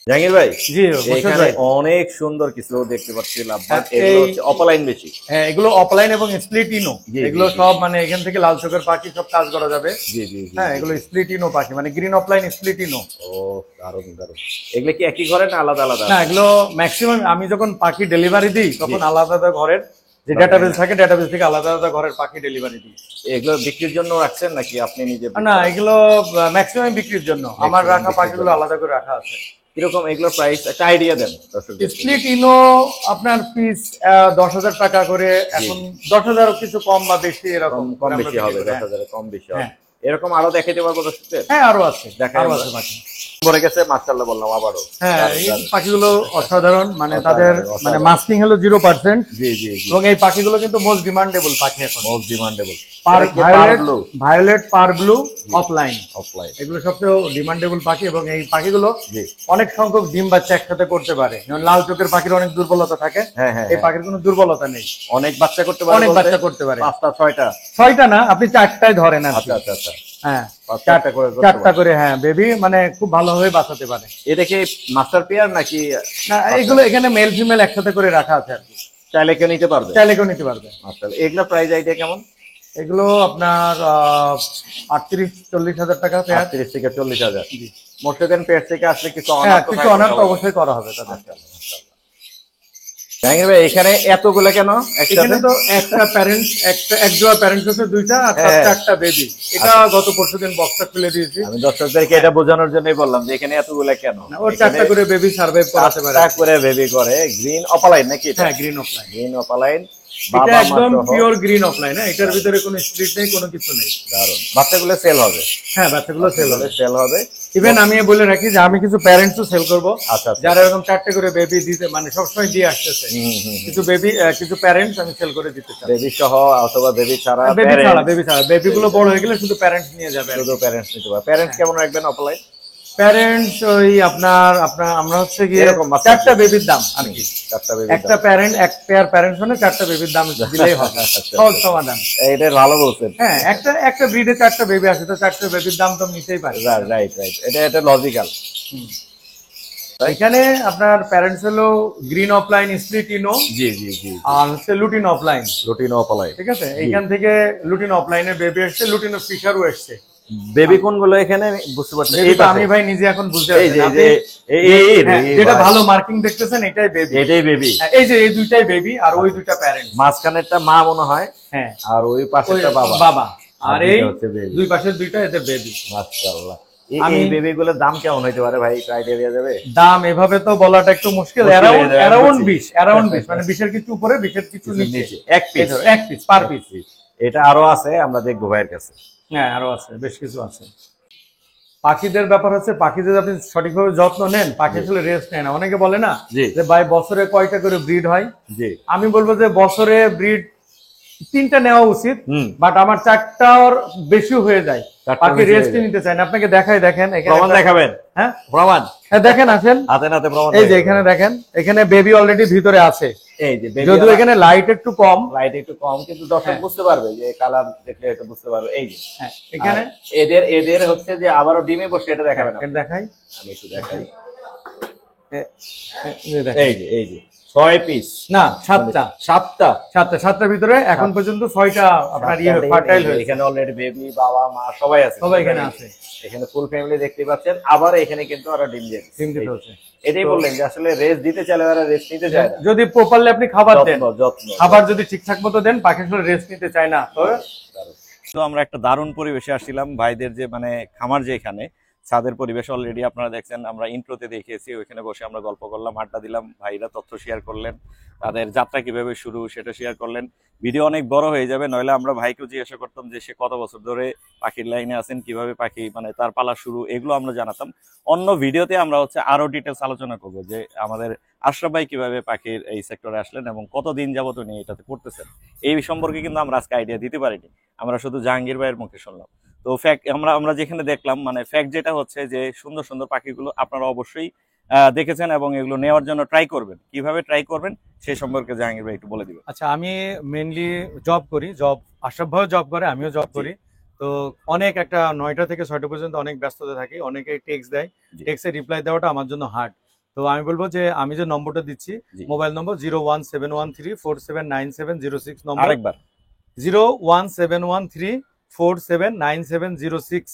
জাহাঙ্গীর ভাই, জি, মোর্শেদ এখানে ভাই। অনেক সুন্দর কিছু দেখতে পাচ্ছি লাভবার্ড। হ্যাঁ, এগুলো এই- হচ্ছে অপালাইন বেশি। হ্যাঁ, এগুলো অফলাইন এবং স্প্লিটিনো, জি, এগুলো জি, জি। সব মানে এখান থেকে লাল চোখের পাখি সব কাজ করা যাবে। জি জি জি। হ্যাঁ, এগুলো স্প্লিটিনো পাখি, মানে গ্রিন অফলাইন স্প্লিটিনো। ও দারুন দারুন। এগুলো কি একই ঘরে না আলাদা আলাদা? না, এগুলো ম্যাক্সিমাম আমি যখন পাখি ডেলিভারি দিই তখন আলাদা আলাদা ঘরের যে ঘরে ডেটাবেস থাকে, ডেটাবেস থেকে আলাদা আলাদা ঘরের পাখি ডেলিভারি দিই। এগুলো বিক্রির জন্য রাখছেন নাকি আপনি নিজে? না, এগুলো ম্যাক্সিমাম বিক্রির জন্য। আমার Maximum রাখা বিক্রির পাখিগুলো জন্য। আলাদা করে রাখা আছে। কিরকম এগুলো প্রাইস একটা আইডিয়া দেন দর্শকদের? স্প্লিটিনো আপনার পিস 10,000 টাকা করে, এখন 10,000 কিছু কম বা বেশি এরকম কম আমরা বেশি বিক্রি হবে, করি। 10,000 কম বেশি হবে। হ্যাঁ। এরকম আরো দেখাইতে পারবো দর্শকদের? হ্যাঁ, আরো আছে, দেখাই আরো আমরা। আছে পাখি। পরে গেছে, মাশাআল্লাহ বললাম আবারও। হ্যাঁ, দারুন, এই দারুন। পাখিগুলো অসাধারণ, মানে তাদের অসাধারণ, মানে অসাধারণ। মাস্কিং হলো 0%, জি জি জি। এবং এই পাখিগুলো কিন্তু মোস্ট ডিমান্ডেবল পাখি এখন। Most demandable. ভায়োলেট পার ব্লু অফলাইন, অফলাইন। এগুলো সবচেয়ে ডিমান্ডেবল পাখি, এবং এই পাখিগুলো জি। অনেক সংখ্যক ডিম বাচ্চা একসাথে করতে পারে। যেমন লাল চোখের পাখির অনেক দুর্বলতা থাকে, হ্যাঁ হ্যাঁ। এই পাখির কোনো দুর্বলতা নেই, অনেক বাচ্চা করতে পারে। অনেক বলতে? বাচ্চা করতে পারে। 5টা 6টা? 6টা না, আপনি 4টায় ধরেন আর কি। আচ্ছা আচ্ছা আচ্ছা। হ্যাঁ, 4টা করে করতে 4টা পারে। করে, হ্যাঁ, বেবি মানে খুব ভালোভাবে বাঁচাতে পারে। এটা কি মাস্টার পেয়ার নাকি না, এগুলো এখানে মেল ফিমেল একসাথে করে রাখা আছে আর কি, চাইলে কেউ নিতে পারবে? চাইলে কেউ নিতে পারবে। মাশাআল্লাহ। এগুলো প্রাইস আইডিয়া কেমন? এগুলো আপনার 38-40 হাজার টাকা পেয়ার। 30 থেকে 40,000। মোর্শেদান পেয়ার থেকে আসলে কিছু হ্যাঁ, অনার তো কিছু থাকবে অনার তো সবাই। অবশ্যই করা হবে তাদের। মাশাআল্লাহ, মাশাআল্লাহ। জাহাঙ্গীর ভাই, এখানে এতগুলো কেন এখানে একসাথে? তো একটা প্যারেন্টস, এক জোড়া প্যারেন্টস হচ্ছে 2টা, আর হ্যাঁ। 4টা বেবি। এটা গত পরশুদিন বক্সটা খুলে দিয়েছি। আমি দর্শকদেরকে এটা বোঝানোর জন্যই বললাম যে এখানে এতগুলো কেন। ওর 4টা করে বেবি সার্ভাইভ করাতে পারে। 4টা করে বেবি করে। গ্রিন অপালাইন নাকি এটা? হ্যাঁ, গ্রিন অফলাইন। গ্রিন অপালাইন, এটা বাবা মা একদম সহ। Pure green offline. হ্যাঁ, এটার ভিতরে কোনো স্প্লিট নেই, কোনো কিছু নেই। দারুন। বাচ্চাগুলো সেল হবে? হ্যাঁ, বাচ্চাগুলো সেল হবে। সেল হবে। ইভেন আমি বলে রাখি যে আমি কিছু প্যারেন্টসও সেল করবো, আচ্ছা আচ্ছা। যারা এরকম 4টে করে বেবি দিতে মানে সবসময় দিয়ে আসতেছে। কিছু বেবি, কিছু প্যারেন্টস আমি সেল করে দিতে চাই। বেবি সহ অথবা বেবি ছাড়া? বেবি ছাড়া, বেবি গুলো বড় হয়ে গেলে শুধু প্যারেন্টস নিয়ে যাবে। শুধু প্যারেন্টস নিতে পারে। প্যারেন্টস কেমন রাখবেন অফলাইন? প্যারেন্টস ওই আপনার আমরা হচ্ছে গিয়ে এরকম বাচ্চা 4টা বেবির দাম আর কি। 4টা বেবি। একটা প্যারেন্ট, এক পেয়ার প্যারেন্টস মানে 4টা বেবির দাম দিলেই হবে, সহজ সমাধান। এটা ভালো বলছেন। হ্যাঁ, একটা ব্রিডে 4টা বেবি আছে, তো 4টা বেবির দাম তো নিতেই পারে। Right right. এটা লজিক্যাল। এখানে আপনার প্যারেন্টস হলো গ্রিন অফলাইন, স্প্লিটিনো, জি জি জি। আর হচ্ছে লুটিন অফলাইন। Routine opaline. ঠিক আছে, এইখান থেকে লুটিন অফলাইনের বেবি এসছে, লুটিনো ফিশারও এসছে। বেবি কোনগুলো এখানে বুঝতে পারছেন? বেবি তো আমি ভাই নিজে এখন বুঝতে এই যে পারছি। হ্যাঁ, যেটা ভালো মার্কিং দেখতেছেন এটাই বেবি। এটাই বেবি। এই যে এই দুইটাই বেবি, আর ওই দুইটা প্যারেন্ট। মাঝখানেরটা মা মনে হয়, হ্যাঁ, আর ওই পাশেরটা বাবা। বাবা, আর এই দুইটা হচ্ছে baby। দুই পাশের দুইটা এদের বেবি। মাশাআল্লাহ। আমি- এই বেবিগুলোর দাম কেমন হইতে পারে ভাই? একটু আইডিয়া দেওয়া যাবে? দাম এভাবে তো বলাটা একটু মুশকিল। মুশকিল হয়ে যাবে, অ্যারাউন্ড বুঝছি। 20 মানে 20-এর কিছু উপরে, 20-এর কিছু নিচে। এক পিস। এক পিস পার পিস। এটা আরো আছে, আমরা দেখবো ভাইয়ের কাছে। হ্যাঁ, আরো আছে, বেশ কিছু আছে। পাখিদের ব্যাপার হচ্ছে, পাখিদের আপনি সঠিকভাবে যত্ন নেন, পাখি আসলে রেস্ট নেয় না। অনেকে বলে না জি। যে ভাই বছরে কয়টা করে ব্রিড হয়? জি। আমি বলবো যে বছরে ব্রিড 3টা নেওয়া উচিত, হুম। বাট আমার 4টার বেশি হয়ে যায়। 4টা পাখি বেশি হয়ে রেস্ট যায়। নিতে চায় না। আপনাকে দেখাই, দেখেন এখানে প্রমাণ একটা- দেখাবেন? হ্যাঁ, প্রমাণ হ্যাঁ, দেখেন, আসেন। হাতে নাতে প্রমাণ এই যে দেখাবেন। এখানে দেখেন, এখানে বেবি অলরেডি ভিতরে আছে, এই যে baby যদিও আলা- এখানে লাইট একটু কম। লাইট একটু কম, কিন্তু দর্শক হ্যাঁ। বুঝতে পারবে যে কালার দেখলে একটু বুঝতে পারবে। এই যে হ্যাঁ, এখানে আর এদের হচ্ছে যে আবারও ডিমে বসে, এটা দেখাবেন আপনি? এটা দেখাই। আমি একটু দেখাই। এই যে দেখেন। এই যে 6 পিস না, 7টা 7টা ভিতরে এখন পর্যন্ত 6টা আপনার ফার্টাইল হয়েছে। এখানে অলরেডি বেবি, বাবা মা সবাই আছে। সবাই এখানে আছে। এখানে ফুল ফ্যামিলি দেখতে পাচ্ছেন। আবার এখানে কিন্তু ওরা ডিম দিয়ে ডিম দিতে হচ্ছে। এটাই বললেন যে আসলে রেস্ট দিতে চাইলে ওরা রেস্ট নিতে চায় না। যদি প্রপারলি আপনি খাবার দেন, যত্ন। খাবার যদি ঠিকঠাক মতো দেন, পাখি আসলে রেস্ট নিতে চায় না। তো তো আমরা একটা দারুণ পরিবেশে আসছিলাম। ভাইদের যে মানে খামার, যে এখানে ছাদের পরিবেশ অলরেডি আপনারা দেখছেন, আমরা ইন্ট্রোতে দেখিয়েছি। ওইখানে বসে আমরা গল্প করলাম, আড্ডা দিলাম, ভাইরা তথ্য শেয়ার করলেন, তাদের যাত্রা কিভাবে শুরু সেটা শেয়ার করলেন। ভিডিও অনেক বড় হয়ে যাবে, নইলে আমরা ভাইকেও জিজ্ঞাসা করতাম যে সে কত বছর ধরে পাখির লাইনে আছেন, কিভাবে পাখি মানে তার পালা শুরু, এগুলো আমরা জানাতাম। অন্য ভিডিওতে আমরা হচ্ছে আরো ডিটেলস আলোচনা করবো যে আমাদের আশরাফ ভাই কিভাবে পাখির এই সেক্টরে আসলেন এবং কতদিন যাবত উনি এটাতে করতেছেন, এই সম্পর্কে কিন্তু আমরা আজকে আইডিয়া দিতে পারিনি, আমরা শুধু জাহাঙ্গীর ভাইয়ের মুখে শুনলাম। তো ফ্যাক্ট আমরা যেখানে দেখলাম, মানে ফ্যাক্ট যেটা হচ্ছে যে সুন্দর সুন্দর পাখিগুলো আপনারা অবশ্যই দেখেছেন এবং এগুলো নেওয়ার জন্য ট্রাই করবেন। কিভাবে ট্রাই করবেন সেই সম্পর্কে জাহাঙ্গীর ভাই একটু বলে দিবেন। আচ্ছা, আমি মেইনলি জব করি, আশরাফ ভাইও জব করে, আমিও জব করি। তো অনেক একটা 9টা থেকে 6টা পর্যন্ত অনেক ব্যস্ততা থাকি, অনেকে টেক্সট দেয়, জি। টেক্সটে রিপ্লাই দেওয়াটা আমার জন্য হার্ড। তো আমি বলবো যে আমি যে নম্বরটা দিচ্ছি, জি। মোবাইল নম্বর 01713479706 নম্বর, আরেকবার 01713479706।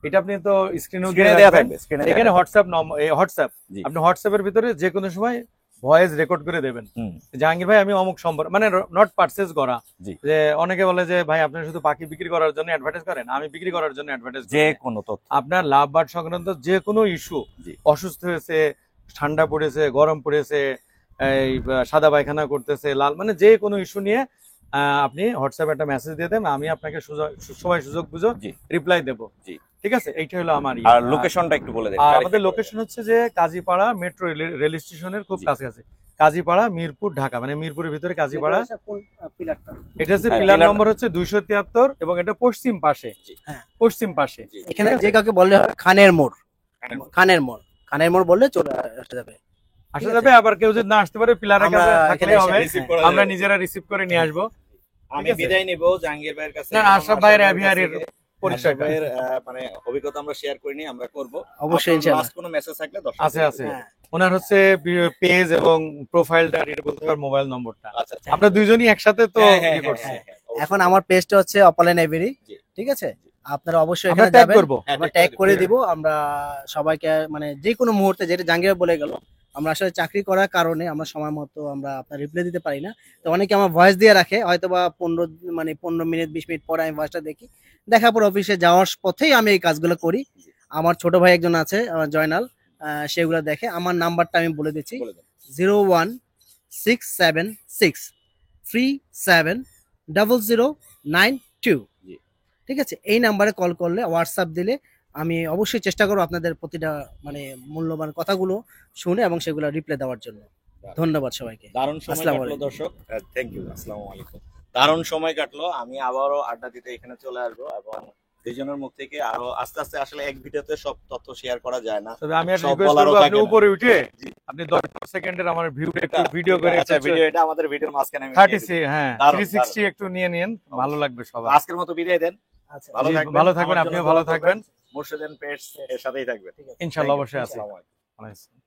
এটা আপনি তো স্ক্রিনেও দিয়ে স্ক্রিনে দেওয়া রাখবেন। থাকবে, স্ক্রিনে এখানে হোয়াটসঅ্যাপ নম্বর, হোয়াটসঅ্যাপ জি। আপনি হোয়াটসঅ্যাপের ভিতরে যে কোনো সময় ভয়েস রেকর্ড করে দেবেন, হুম, জাহাঙ্গীর ভাই আমি অমুক সম্পর্ক, মানে নট পারচেজ করা। জি। যে অনেকে বলে যে ভাই আপনি শুধু পাখি বিক্রি করার জন্য অ্যাডভার্টাইজ করেন, আমি বিক্রি করার জন্য অ্যাডভার্টাইজ যে কোনো তথ্য, আপনার লাভ বার্ড সংক্রান্ত যে কোনো ইস্যু, জি। অসুস্থ হয়েছে, ঠান্ডা পড়েছে, গরম পড়েছে, এই সাদা পায়খানা করতেছে, লাল, মানে যে কোনো ইস্যু নিয়ে আপনি হোয়াটসঅ্যাপে একটা মেসেজ দিয়ে দেন, আমি আপনাকে সময় সুযোগ বুঝো জি। রিপ্লাই দেবো। জি। ঠিক আছে, এইটা হলো আমার আর লোকেশনটা একটু বলে দেন। আর আমাদের লোকেশন হচ্ছে যে কাজীপাড়া মেট্রো রেল স্টেশনের খুব জি। কাছাকাছি, কাজীপাড়া, মিরপুর, ঢাকা, মানে মিরপুরের ভিতরে কাজীপাড়া। পিলারটা এটা হচ্ছে হ্যাঁ, পিলার পিলার- নম্বর হচ্ছে 273 এবং এটা পশ্চিম পাশে, জি। হ্যাঁ। পশ্চিম পাশে। জি। এখানে যে কাউকে বললে হয় খানের মোড়, খানের মোড় বললে চলে আসতে যাবে। আসা ঠিক যাবে, আবার কেউ যদি না আসতে পারে পিলারের আমরা কাছে এখানে থাকলে এসে হবে, রিসিভ করে আমরা দেব। নিজেরা রিসিভ করে নিয়ে আসবো। আমি ঠিক আছে? বিদায় নিব জাহাঙ্গীর ভাইয়ের কাছে। না, আশরাফ ভাইয়ের অ্যাভিয়ারের আশরাফ পরিচয়টা ভাইয়ের মানে অভিজ্ঞতা আমরা শেয়ার করিনি, আমরা করব অবশ্যই ইনশাআল্লাহ। লাস্ট কোনো মেসেজ থাকলে দর্শক আছে আছে হ্যাঁ। ওনার হচ্ছে পেজ এবং প্রোফাইলটা, এটা বলতে পার মোবাইল নম্বরটা। আচ্ছা আচ্ছা। আমরা দুইজনই একসাথে তো হ্যাঁ, ইয়ে করছি। এখন আমার পেজটা হচ্ছে অপালাইন এভেরি, জি। ঠিক আছে? আপনারা অবশ্যই আমরা এখানে ট্যাগ যাবেন, করবো। আমরা ট্যাগ করে দিব। আমরা সবাইকে মানে যে কোনো মুহূর্তে, যেটা জাহাঙ্গীর বলে গেল, আমরা আসলে চাকরি করার কারণে আমরা সময় মতো আমরা আপনার রিপ্লাই দিতে পারি না। তো অনেকে আমার ভয়েস দিয়ে রাখে, হয়তো বা 15 মিনিট 20 মিনিট পরে আমি ভয়েসটা দেখি, দেখার পর অফিসে যাওয়ার পথেই আমি এই কাজগুলো করি। আমার ছোট ভাই একজন আছে জয়নাল, সেগুলো দেখে। আমার নাম্বারটা আমি বলে দিচ্ছি, বলে দেন। 01676370092। জি। ঠিক আছে, এই নাম্বারে কল করলে, হোয়াটসঅ্যাপ দিলে আমি অবশ্যই চেষ্টা করবো আপনাদের প্রতিটা মানে মূল্যবান কথাগুলো শুনে এবং সেগুলো রিপ্লাই দেওয়ার জন্য। ধন্যবাদ সবাইকে। দারুণ সময় আসসালামু কাটলো আলাইকুম। দর্শক, থ্যাংক ইউ, আসসালামু আলাইকুম। দারুণ সময় কাটলো, আমি আবারও আড্ডা দিতে এখানে চলে আসবো এবং দুজনের মুখ থেকে আরো আস্তে আস্তে, আসলে এক ভিডিওতে সব তথ্য শেয়ার করা যায় না। তবে আমি একটা সব রিকোয়েস্ট বলারও করবো, থাকে আপনি না। উপরে উঠে জি। আপনি 10 সেকেন্ডের আমার ভিউটা একটু ভিডিও করে আচ্ছা, ভিডিও এটা আমাদের ভিডিওর মাঝখানে আমি দিয়ে 30 দিবো। হ্যাঁ দারুণ, 360 একটু নিয়ে নিন, ভালো লাগবে সবার। আজকের মতো বিদায় দেন। আচ্ছা, ভালো জি, থাকবেন, ভালো থাকবেন, আমার আপনিও জন্য ভালো দোয়া থাকবেন। করবেন। মুর্শিদান পেটস এর সাথেই থাকবেন। ঠিক আছে। ইনশাআল্লাহ Thank you. অবশ্যই আছে। আসসালামু আলাইকুম। আলাইকুম।